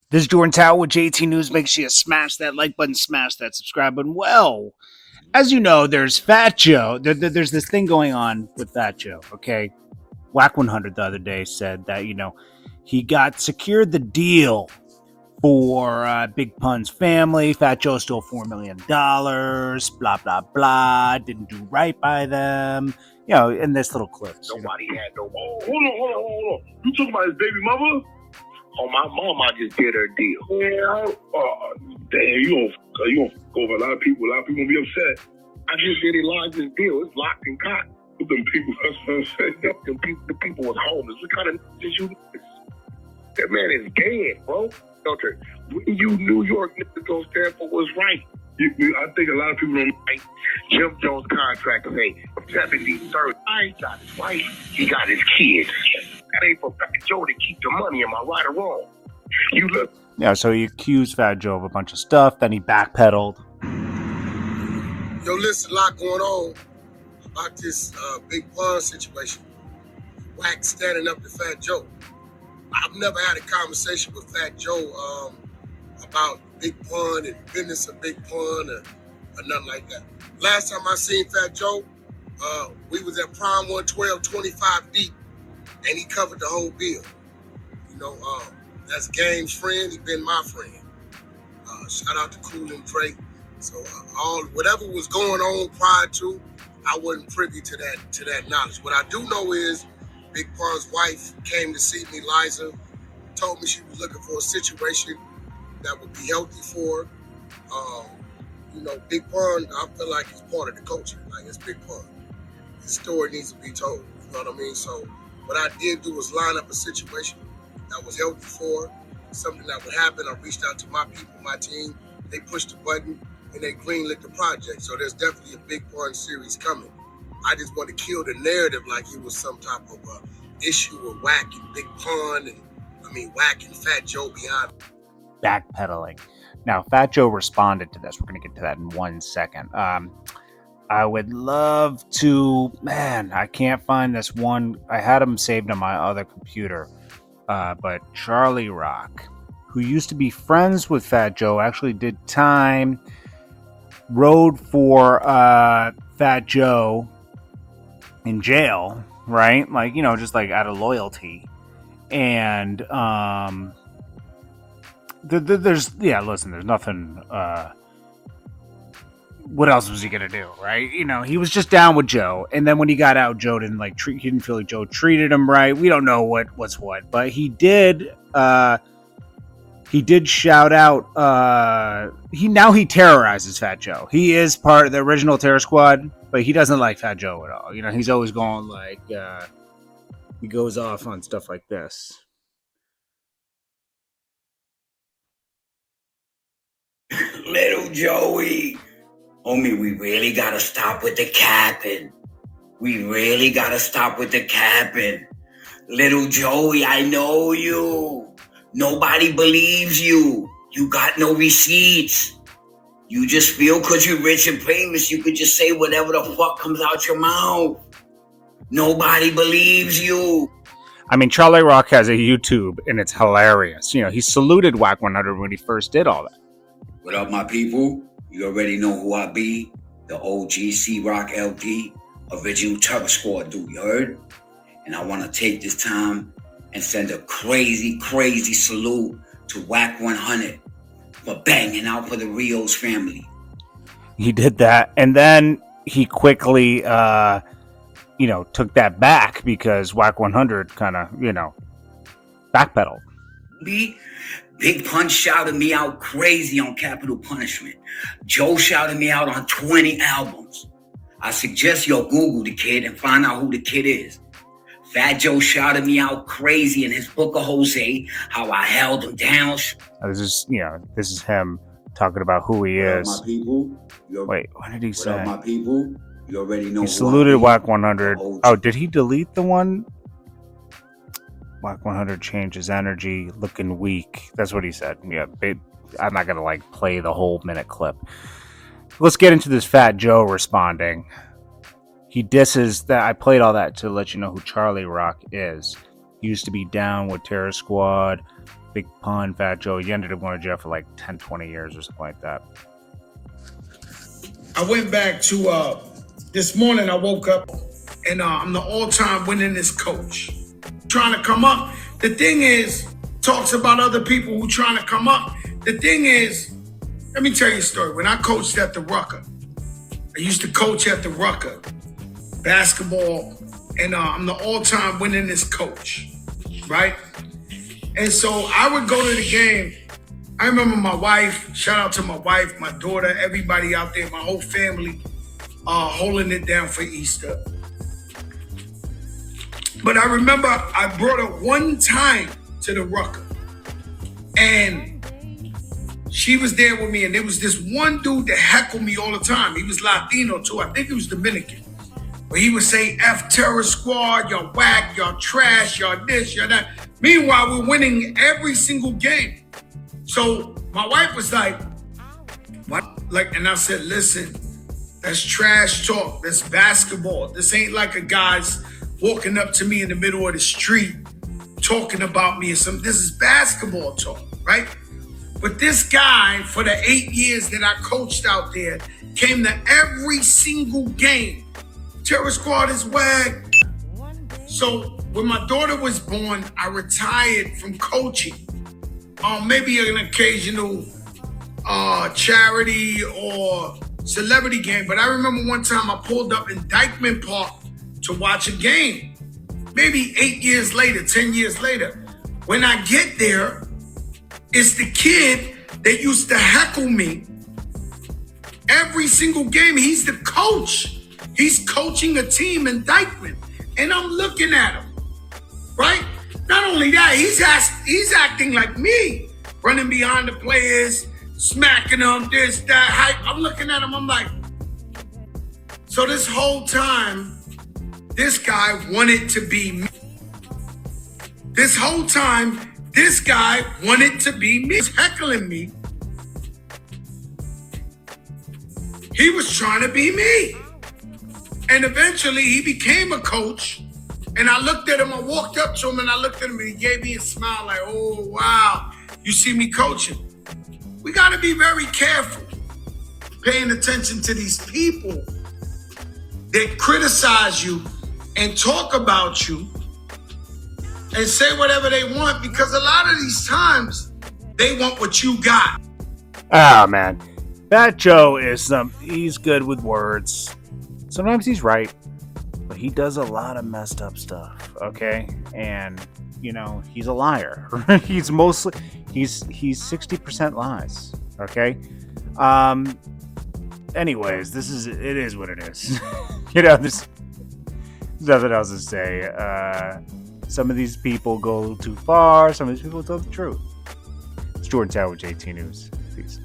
This is Jordan Tower with JT News. Make sure you smash that like button, smash that subscribe button. Well, as you know, there's Fat Joe. There's this thing going on with Fat Joe, okay? Wack 100 the other day said that, he got secured the deal for Big Pun's family. Fat Joe stole $4 million, blah, blah, blah, didn't do right by them. In this little clip. Nobody had no more. Hold on. You talking about his baby mother? Oh, my mama just did her deal. Yeah, damn, you don't go over a lot of people. A lot of people gonna be upset. I just did Elijah's deal. It's locked and caught. With them people, that's what I'm saying. The people was homeless. What kind of issue is? That man is dead, bro. Filter. When you New York niggas don't stand for what's right. I think a lot of people don't like Jim Jones' contract. Say 70-30. I ain't got his wife. He got his kids. That ain't for Fat Joe to keep the money. Am I right or wrong? You look. Yeah, so he accused Fat Joe of a bunch of stuff. Then he backpedaled. Yo, listen, a lot going on about this Big Pun situation. Wack standing up to Fat Joe. I've never had a conversation with Fat Joe about Big Pun and business of Big Pun or nothing like that. Last time I seen Fat Joe, we was at Prime 112, 25 deep, and he covered the whole bill. That's Game's friend. He been my friend. Shout out to Cool and Drake. So whatever was going on prior to, I wasn't privy to that knowledge. What I do know is Big Pun's wife came to see me, Liza, told me she was looking for a situation that would be healthy for her. Big Pun, I feel like he's part of the culture. Like, it's Big Pun. His story needs to be told. You know what I mean? So what I did do was line up a situation that was healthy for her, something that would happen. I reached out to my people, my team. They pushed the button and they greenlit the project. So there's definitely a Big Pun series coming. I just want to kill the narrative like it was some type of issue with Wack and Big Pun and Wack and Fat Joe beyond. Backpedaling. Now, Fat Joe responded to this. We're going to get to that in 1 second. I would love to, I can't find this one. I had him saved on my other computer. But Charlie Rock, who used to be friends with Fat Joe, actually did time, rode for Fat Joe in jail, right? Just like out of loyalty. And there's nothing. What else was he gonna do, right? He was just down with Joe, and then when he got out, Joe didn't he didn't feel like Joe treated him right. We don't know what's what, but he did. He did shout out. He terrorizes Fat Joe. He is part of the original Terror Squad, but he doesn't like Fat Joe at all. He's always going like he goes off on stuff like this. Little Joey. Homie, we really gotta stop with the capping. Little Joey, I know you. Nobody believes you. You got no receipts. You just feel because you're rich and famous, you could just say whatever the fuck comes out your mouth. Nobody believes you. Charlie Rock has a YouTube, and it's hilarious. He saluted Wack 100 when he first did all that. What up, my people? You already know who I be. The OG C-Rock LP, original Terror Squad dude, you heard? And I want to take this time and send a crazy, crazy salute to Wack 100 for banging out for the Rios family. He did that, and then he quickly, took that back because Wack 100 kind of, backpedaled. Big Pun shouted me out crazy on Capital Punishment. Joe shouted me out on 20 albums. I suggest you Google the kid and find out who the kid is. Fat Joe shouted me out crazy in his book of Jose, how I held him down. This is him talking about who he is. My people, wait, what did he say? What up, my people? You already know. He saluted Wack 100. Oh, did he delete the one? Wack 100 changes energy, looking weak. That's what he said. Yeah, I'm not gonna play the whole minute clip. Let's get into this Fat Joe responding. He disses that. I played all that to let you know who Charlie Rock is. He used to be down with Terror Squad. big pun, Fat Joe. You ended up going to jail for like 10, 20 years or something like that. I went back to this morning. I woke up and I'm the all-time winningest coach. Trying to come up. The thing is, talks about other people who trying to come up. The thing is, let me tell you a story. When I coached at the Rucker, I used to coach at the Rucker basketball, and I'm the all-time winningest coach, right? And so I would go to the game. I remember my wife, shout out to my wife, my daughter, everybody out there, my whole family, holding it down for Easter. But I remember I brought her one time to the Rucker, and she was there with me, and there was this one dude that heckled me all the time. He was Latino too. I think he was Dominican. But he would say, F Terror Squad, y'all whack, y'all trash, y'all this, y'all that. Meanwhile, we're winning every single game. So my wife was like, what? And I said, listen, that's trash talk. That's basketball. This ain't like a guy's walking up to me in the middle of the street talking about me or something. This is basketball talk, right? But this guy, for the 8 years that I coached out there, came to every single game. Terror Squad is Wack. So when my daughter was born, I retired from coaching. Maybe an occasional charity or celebrity game. But I remember one time I pulled up in Dyckman Park to watch a game. Maybe 8 years later, 10 years later. When I get there, it's the kid that used to heckle me every single game. He's the coach. He's coaching a team in Dyckman. And I'm looking at him, right? Not only that, he's acting like me, running behind the players, smacking them, this, that, hype. I'm looking at him, I'm like, so this whole time, this guy wanted to be me. This whole time, this guy wanted to be me. He's heckling me. He was trying to be me. And eventually he became a coach. And I looked at him, I walked up to him and I looked at him and he gave me a smile like, oh, wow, you see me coaching. We got to be very careful paying attention to these people that criticize you and talk about you and say whatever they want, because a lot of these times they want what you got. Ah, man. Fat Joe he's good with words. Sometimes he's right, but he does a lot of messed up stuff, okay? And, he's a liar. he's 60% lies, okay? Anyways, it is what it is. There's nothing else to say. Some of these people go too far. Some of these people tell the truth. It's Jordan Tower with JT News. Peace.